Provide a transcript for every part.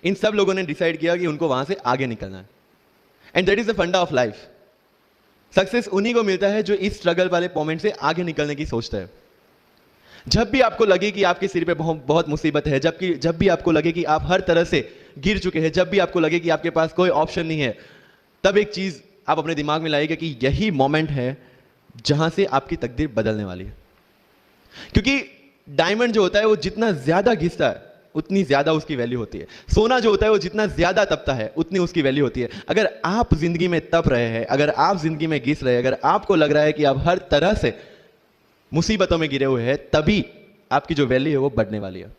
इन सब लोगों ने डिसाइड किया कि उनको वहां से आगे निकलना है। एंड दैट इज द फंडा ऑफ लाइफ। सक्सेस उन्हीं को मिलता है जो इस स्ट्रगल वाले मोमेंट से आगे निकलने की सोचता है। जब भी आपको लगे कि आपके सिर पे बहुत बहुत मुसीबत है, जब भी आपको लगे कि आप हर तरह से गिर चुके हैं, जब भी आपको लगे कि आपके पास कोई ऑप्शन नहीं है, तब एक चीज आप अपने दिमाग में लाइएगा कि यही मोमेंट है जहां से आपकी तकदीर बदलने वाली है। क्योंकि डायमंड जो होता है वो जितना ज्यादा घिसता है उतनी ज्यादा उसकी वैल्यू होती है। सोना जो होता है वो जितना ज्यादा तपता है उतनी उसकी वैल्यू होती है। अगर आप जिंदगी में तप रहे हैं, अगर आप जिंदगी में घिस रहे हैं, अगर आपको लग रहा है कि आप हर तरह से मुसीबतों में गिरे हुए हैं, तभी आपकी जो वैल्यू है वो बढ़ने वाली है।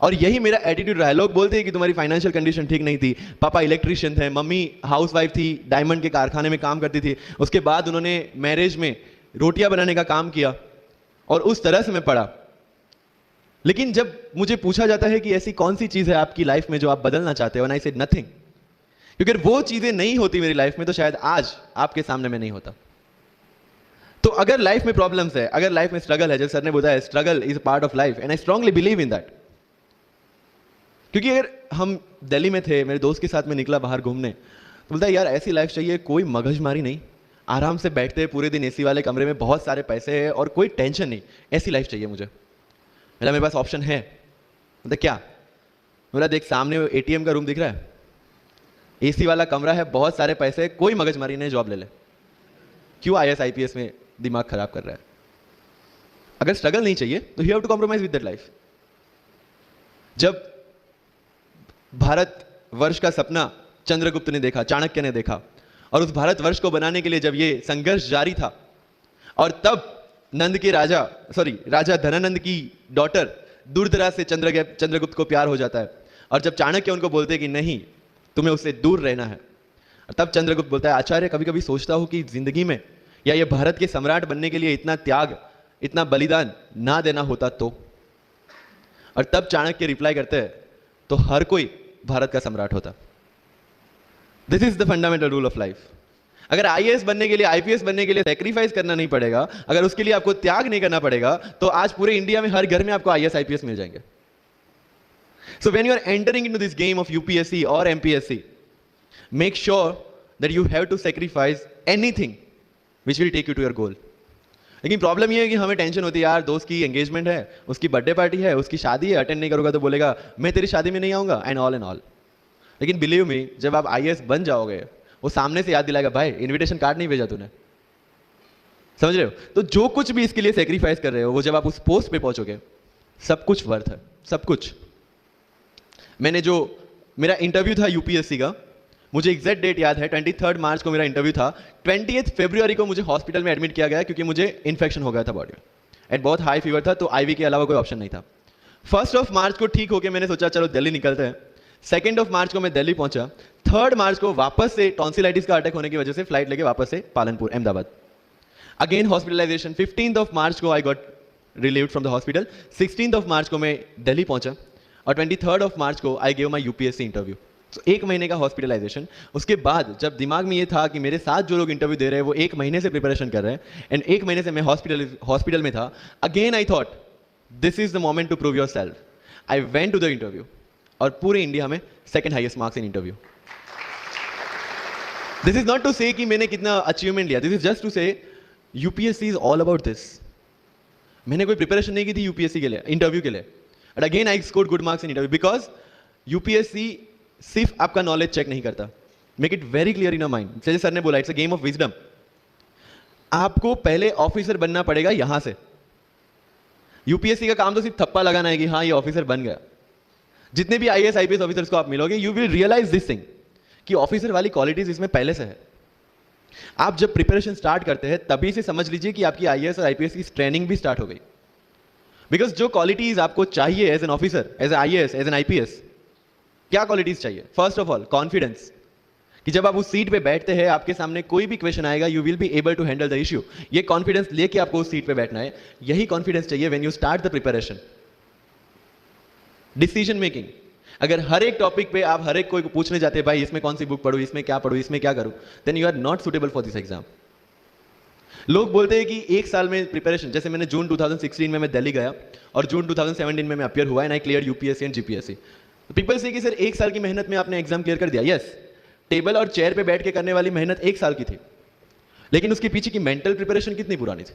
और यही मेरा एटीट्यूड रहा है। लोग बोलते हैं कि तुम्हारी फाइनेंशियल कंडीशन ठीक नहीं थी, पापा इलेक्ट्रिशियन थे, मम्मी हाउसवाइफ थी, डायमंड के कारखाने में काम करती थी, उसके बाद उन्होंने मैरिज में रोटियां बनाने का काम किया और उस तरह से मैं पढ़ा। लेकिन जब मुझे पूछा जाता है कि ऐसी कौन सी चीज है आपकी लाइफ में जो आप बदलना चाहते हो, एंड आई सेड नथिंग। क्योंकि अगर वो चीजें नहीं होती मेरी लाइफ में तो शायद आज आपके सामने मैं नहीं होता। तो अगर लाइफ में प्रॉब्लम्स है, अगर लाइफ में स्ट्रगल है, जैसे सर ने बताया struggle is a part of life, and I strongly believe in that. क्योंकि अगर हम दिल्ली में थे, मेरे दोस्त के साथ में निकला बाहर घूमने, तो बोलता है यार ऐसी लाइफ चाहिए, कोई मगजमारी नहीं, आराम से बैठते हैं पूरे दिन एसी वाले कमरे में, बहुत सारे पैसे हैं और कोई टेंशन नहीं, ऐसी लाइफ चाहिए मुझे। बोला मेरे पास ऑप्शन है। बोलता क्या? बोला देख सामने एटीएम का रूम दिख रहा है, एसी वाला कमरा है, बहुत सारे पैसे, कोई मगजमारी नहीं, जॉब ले ले। क्यों आईएएस आईपीएस में दिमाग खराब कर रहा है? अगर स्ट्रगल नहीं चाहिए तो you have to compromise with that life. जब भारत वर्ष का सपना चंद्रगुप्त ने देखा, चाणक्य ने देखा, और उस भारत वर्ष को बनाने के लिए जब ये संघर्ष जारी था, और तब नंद के राजा धनानंद की डॉटर दूरदराज से चंद्रगुप्त को प्यार हो जाता है, और जब चाणक्य उनको बोलते हैं कि नहीं तुम्हें उससे दूर रहना है, तब चंद्रगुप्त बोलता है आचार्य कभी कभी सोचता हूं कि जिंदगी में या ये भारत के सम्राट बनने के लिए इतना त्याग, इतना बलिदान ना देना होता तो। और तब चाणक्य रिप्लाई करते हैं तो हर कोई भारत का सम्राट होता। This is the fundamental rule of life. अगर आईएएस बनने के लिए, आईपीएस बनने के लिए सैक्रिफाइस करना नहीं पड़ेगा, अगर उसके लिए आपको त्याग नहीं करना पड़ेगा, तो आज पूरे इंडिया में हर घर में आपको आईएएस आईपीएस मिल जाएंगे। So when you are entering into this game of UPSC और MPSC, make sure that you have to sacrifice anything which will take you to your goal. लेकिन प्रॉब्लम यह है कि हमें टेंशन होती है, यार दोस्त की एंगेजमेंट है, उसकी बर्थडे पार्टी है, उसकी शादी है, अटेंड नहीं करूंगा तो बोलेगा मैं तेरी शादी में नहीं आऊंगा, एंड ऑल। लेकिन बिलीव मी, जब आप आईएएस बन जाओगे, वो सामने से याद दिलाएगा भाई इनविटेशन कार्ड नहीं भेजा तूने। समझ रहे हो? तो जो कुछ भी इसके लिए सेक्रीफाइस कर रहे हो, वो जब आप उस पोस्ट पे पहुंचोगे, सब कुछ वर्थ है, सब कुछ। मेरा इंटरव्यू था यूपीएससी का, मुझे एग्जैक्ट डेट याद है, 23 मार्च को मेरा इंटरव्यू था। 28 फरवरी को मुझे हॉस्पिटल में एडमिट किया गया क्योंकि मुझे इन्फेक्शन हो गया था बॉडी में, एंड बहुत हाई फीवर था, तो आईवी के अलावा कोई ऑप्शन नहीं था। 1 मार्च को ठीक होकर मैंने सोचा चलो दिल्ली निकलते हैं। 2 मार्च को मैं दिल्ली पहुंचा। 3 मार्च को वापस से टॉन्सिलाइटिस का अटैक होने की वजह से फ्लाइट लेके वापस से पालनपुर अहमदाबाद, अगेन हॉस्पिटलाइजेशन। 15 मार्च को I got relieved from the hospital. 16 मार्च को मैं दिल्ली पहुंचा, और 23 मार्च को I gave my UPSC interview. तो 1 महीने का हॉस्पिटलाइजेशन। उसके बाद जब दिमाग में ये था कि मेरे साथ जो लोग इंटरव्यू दे रहे हैं वो 1 महीने से प्रिपरेशन कर रहे हैं, एंड 1 महीने से मैं हॉस्पिटल में था, again I thought this is the moment to prove yourself. I went to the interview, और पूरे इंडिया में 2nd highest marks in interview. This is not to say कि मैंने कितना अचीवमेंट लिया, this is just to say UPSC is all about this. मैंने कोई preparation नहीं की थी यूपीएससी के लिए, इंटरव्यू के लिए, but again I scored good marks in interview, because UPSC सिर्फ आपका नॉलेज चेक नहीं करता। Make it very clear in your mind, जैसे सर ने बोला it's a game of wisdom. आपको पहले ऑफिसर बनना पड़ेगा यहां से। यूपीएससी का काम तो सिर्फ थप्पा लगाना है कि हाँ ये ऑफिसर बन गया। जितने भी आईएएस आईपीएस ऑफिसर्स को आप मिलोगे, you will realise this thing कि ऑफिसर वाली क्वालिटीज इसमें पहले से है। आप जब प्रिपरेशन स्टार्ट करते हैं तभी से समझ लीजिए कि आपकी आईएएस और आईपीएस की ट्रेनिंग भी स्टार्ट हो गई। बिकॉज जो क्वालिटीज आपको चाहिए as an officer, as an IAS, as an IPS, क्या क्वालिटीज चाहिए? फर्स्ट ऑफ ऑल कॉन्फिडेंस, कि जब आप उस सीट पे बैठते हैं, आपके सामने कोई भी क्वेश्चन आएगा, you will be able to handle the issue. ये कॉन्फिडेंस लेके आपको उस सीट पे बैठना है। यही कॉन्फिडेंस चाहिए when you start the preparation. Decision making, अगर हर एक टॉपिक पे आप हर एक कोई को पूछने जाते हैं भाई इसमें कौन सी बुक पढ़ूं, इसमें क्या पढ़ूं, इसमें क्या करूं, then you are not suitable for this exam. लोग बोलते हैं कि 1 साल में प्रिपरेशन, जैसे मैंने जून 2016 में मैं दिल्ली गया और जून 2017 में मैं अपियर हुआ, and I clear UPSC and GPSC. People से कि सर 1 साल की मेहनत में आपने एग्जाम क्लियर कर दिया। यस, टेबल और चेयर पे बैठ के करने वाली मेहनत 1 साल की थी, लेकिन उसके पीछे की मेंटल प्रिपरेशन कितनी पुरानी थी।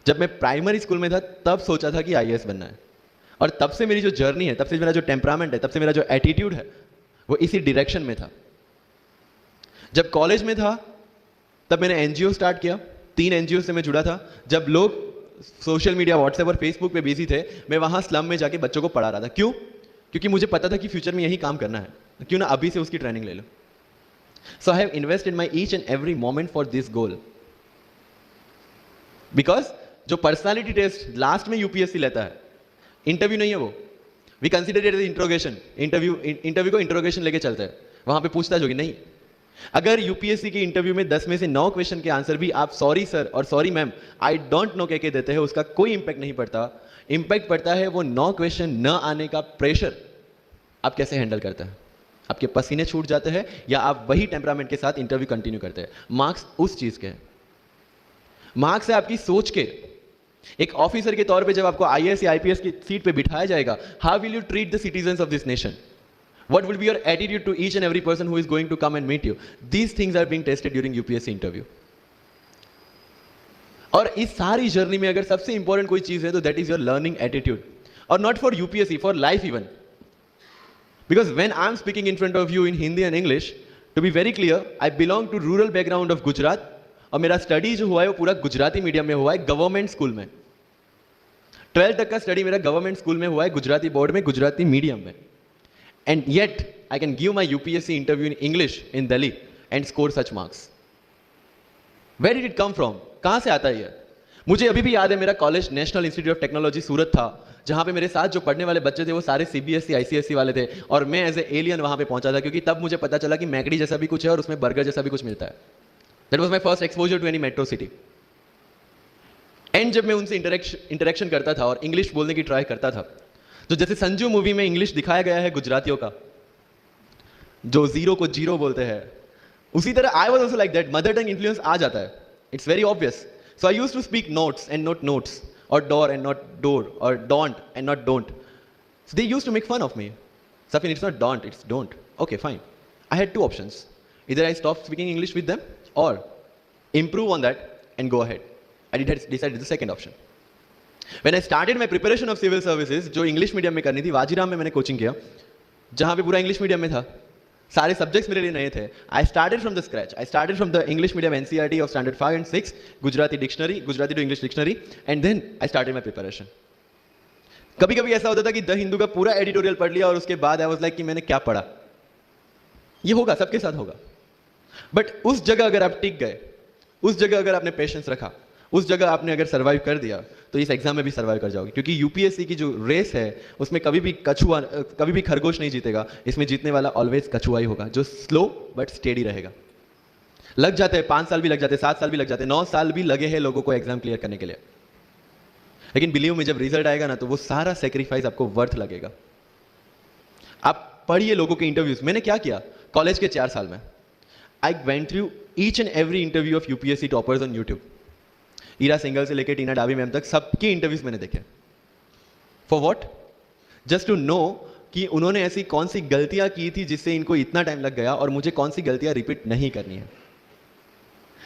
जब मैं प्राइमरी स्कूल में था तब सोचा था कि आईएएस बनना है, और तब से मेरी जो जर्नी है, तब से मेरा जो टेम्परामेंट है, तब से मेरा जो एटीट्यूड है, वो इसी डायरेक्शन में था। जब कॉलेज में था तब मैंने एनजीओ स्टार्ट किया, 3 एनजीओ से मैं जुड़ा था। जब लोग सोशल मीडिया, व्हाट्सएप और फेसबुक पे बिजी थे, मैं वहां स्लम में जाके बच्चों को पढ़ा रहा था। क्यों? क्योंकि मुझे पता था कि फ्यूचर में यही काम करना है, क्यों ना अभी से उसकी ट्रेनिंग ले लो। So I have invested my each and every moment for this goal, because जो पर्सनालिटी टेस्ट लास्ट में यूपीएससी लेता है, इंटरव्यू नहीं है वो, we consider it as interrogation. Interview को इंट्रोगेशन लेके चलते हैं, वहां पे पूछताछ होगी नहीं। अगर यूपीएससी के इंटरव्यू में 10 में से 9 क्वेश्चन के आंसर भी आप सॉरी सर और sorry ma'am, I don't know कह के देते हैं, उसका कोई इंपैक्ट नहीं पड़ता। इंपैक्ट पड़ता है वो 9 क्वेश्चन न आने का प्रेशर आप कैसे हैंडल करते हैं। आपके पसीने छूट जाते हैं या आप वही टेम्परामेंट के साथ इंटरव्यू कंटिन्यू करते हैं। मार्क्स उस चीज के हैं, मार्क्स है आपकी सोच के। एक ऑफिसर के तौर पे जब आपको आईएएस या आईपीएस की सीट पे बिठाया जाएगा, how will you treat the citizens of this nation? What will be your attitude to each and every person who is going to come and meet you? These things are being tested during UPSC interview. और इस सारी journey में अगर सबसे important कोई चीज है तो that is your learning attitude, और not for UPSC, for life even. Because when I am speaking in front of you in Hindi and English, to be very clear, I belong to rural background of Gujarat, और मेरा study जो हुआ है वो पूरा Gujarati medium में हुआ है, गवर्नमेंट स्कूल में। 12th तक का स्टडी मेरा गवर्नमेंट स्कूल में हुआ है, गुजराती बोर्ड में, गुजराती मीडियम में। And yet, I can give my UPSC interview in English in Delhi and score such marks. Where did it come from? कहाँ से आता है ये? मुझे अभी भी याद है, मेरा college National Institute of Technology Surat था, जहाँ पे मेरे साथ जो पढ़ने वाले बच्चे थे वो सारे सीबीएसई आईसीएसई वाले थे, और मैं एज ए एलियन वहाँ पे पहुँचा था, क्योंकि तब मुझे पता चला कि मैकडी जैसा भी कुछ है और उसमें बर्गर जैसा भी कुछ मिलता है। That was my first exposure to any metro city. And जब मैं उनसे इंटरेक्शन करता था और इंग्लिश बोलने की ट्राई करता था, तो जैसे संजू मूवी में इंग्लिश दिखाया गया है गुजरातियों का, जो जीरो को जीरो बोलते हैं, उसी तरह I was also like that. Mother tongue influence आ जाता है, it's very obvious. So I used to speak notes and not notes, और डोर एंड नॉट डोर, और don't and not don't. So they used to make fun of me. Safin, it's not don't, it's don't. Okay fine, I had 2 options, इधर I stop speaking English with them और improve on that and go ahead. I decided the second option. When I started my preparation of civil services, जो English medium में करनी थी, वाजीराम में मैंने coaching किया, जहाँ पे पूरा इंग्लिश मीडियम में था, सारे सब्जेक्ट्स मेरे लिए नए थे। I started from the scratch. I started from the English medium NCERT of standard 5 and 6, Gujarati dictionary, Gujarati to English dictionary, and then I started my preparation. कभी कभी ऐसा होता था कि द हिंदू का पूरा एडिटोरियल पढ़ लिया और उसके बाद आई वाज लाइक कि मैंने क्या पढ़ा। ये होगा, सबके साथ होगा। बट उस जगह अगर आप टिक गए, उस जगह अगर आपने पेशेंस रखा, उस जगह आपने अगर सर्वाइव कर दिया, तो इस एग्जाम में भी सर्वाइव कर जाओगे। क्योंकि यूपीएससी की जो रेस है उसमें कभी भी खरगोश नहीं जीतेगा, इसमें जीतने वाला ऑलवेज कछुआ ही होगा, जो स्लो बट स्टेडी रहेगा। लग जाते हैं 5 साल भी लग जाते हैं, 7 साल भी लग जाते हैं, 9 साल भी लगे हैं लोगों को एग्जाम क्लियर करने के लिए। लेकिन बिलीव में जब रिजल्ट आएगा ना, तो वो सारा सेक्रीफाइस आपको वर्थ लगेगा। आप पढ़िए लोगों के इंटरव्यूज। मैंने क्या किया कॉलेज के 4 साल में, I went through each and every interview of UPSC toppers on YouTube. Ira Singhal से लेकर टीना डाबी मैम तक सबके इंटरव्यूज मैंने देखे। For what? Just to know कि उन्होंने ऐसी कौन सी गलतियां की थी जिससे इनको इतना टाइम लग गया, और मुझे कौन सी गलतियां रिपीट नहीं करनी है।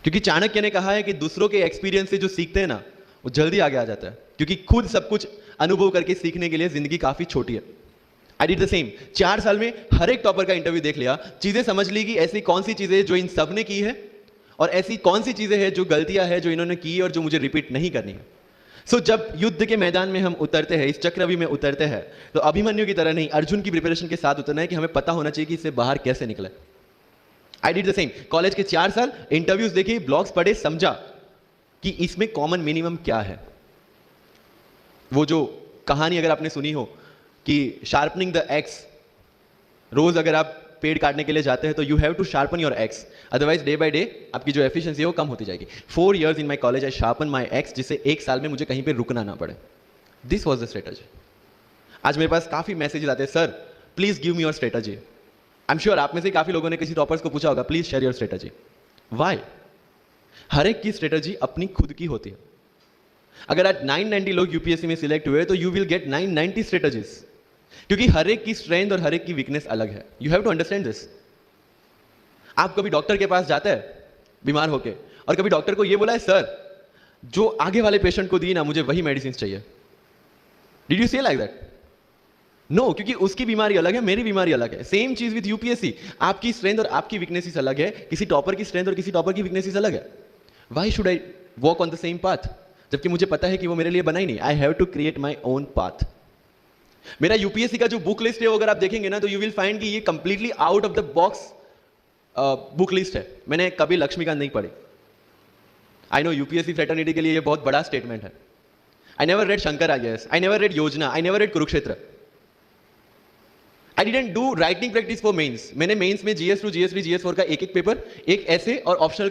क्योंकि चाणक्य ने कहा है कि दूसरों के एक्सपीरियंस से जो सीखते हैं ना, वो जल्दी आगे आ जाता है, क्योंकि खुद सब कुछ अनुभव करके सीखने के लिए जिंदगी काफी छोटी है। I did the same. 4 साल में हर एक टॉपर का इंटरव्यू देख लिया, चीजें समझ ली कि ऐसी कौन सी चीजें जो इन सब ने की है, और ऐसी कौन सी चीजें हैं जो गलतियां हैं जो इन्होंने की और जो मुझे रिपीट नहीं करनी है। सो जब युद्ध के मैदान में हम उतरते हैं, इस चक्रव्यूह में उतरते हैं, तो अभिमन्यु की तरह नहीं, अर्जुन की प्रिपरेशन के साथ उतरना है कि हमें पता होना चाहिए कि इससे बाहर कैसे निकले। I did the same. College के 4 साल इंटरव्यूज देखे, ब्लॉग्स पढ़े, समझा कि इसमें कॉमन मिनिमम क्या है। वो जो कहानी अगर आपने सुनी हो कि शार्पनिंग द एक्स, रोज अगर आप पेड़ काटने के लिए जाते हैं तो you have to sharpen your axe, otherwise day by day आपकी जो एफिशिएंसी है वो कम होती जाएगी। 4 years in my college I sharpen my ex, जिससे 1 साल में मुझे कहीं पे रुकना ना पड़े। This was the strategy. आज मेरे पास काफी मैसेजेस आते हैं, sir please give me your strategy. I am sure आप में से काफी लोगों ने किसी टॉपर्स को पूछा होगा, please share your strategy. Why? हर एक की स्ट्रेटजी अपनी खुद की होती है। अगर आज 990 लोग यूपीएससी में सिलेक्ट हुए तो यू विल गेट 990 स्ट्रेटजीज। क्योंकि हर एक की स्ट्रेंथ और हर एक की वीकनेस अलग है. You have to understand this. आप कभी डॉक्टर के पास जाते हैं बीमार होके और कभी डॉक्टर को ये बोला है, सर जो आगे वाले पेशेंट को दी ना, मुझे वही मेडिसिन चाहिए. डिड यू से लाइक दैट? नो, क्योंकि उसकी बीमारी अलग है, मेरी बीमारी अलग है. सेम चीज विद यूपीएससी. आपकी स्ट्रेंथ और आपकी वीकनेसेस अलग है. किसी टॉपर की स्ट्रेंथ और किसी टॉपर की वीकनेसेस अलग है. Why should I walk on the same path, जबकि मुझे पता है कि वो मेरे लिए बना ही नहीं. I have to create my own path. मेरा यूपीएससी का जो बुक लिस्ट है, अगर आप देखेंगे ना, तो यू विल फाइंड कि ये completely out of the box book list है. मैंने कभी लक्ष्मीकांत नहीं पढ़ी. आई नो यूपीएससी फ्रेटर्निटी के लिए ये बहुत बड़ा स्टेटमेंट है. I never read Shankar IAS, I never read Yojana, I never read Kurukshetra. I didn't do writing practice for mains. मैंने मेंस में GS2, GS3, GS4 का एक एक पेपर, एक ऐसे और ऑप्शनल